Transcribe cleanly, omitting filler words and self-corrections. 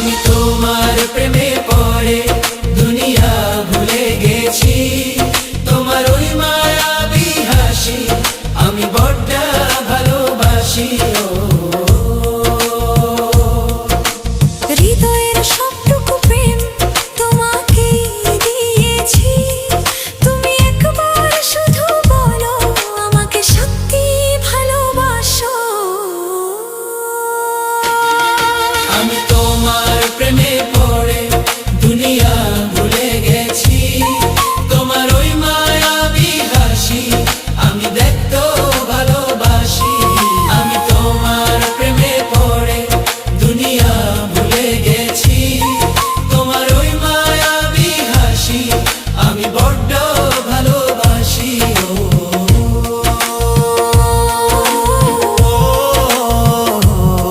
আমি তোমার প্রেমে পড়ে দুনিয়া ভুলে গেছি, তোমার ওই মায়াবী হাসি আমি বড্ড ভালোবাসি। হৃদয়ের সবটুকু প্রেম তোমাকেই দিয়েছি, তুমি একবার শুধু বলো আমাকে সত্যি ভালোবাসো। আমি তোমার প্রেমে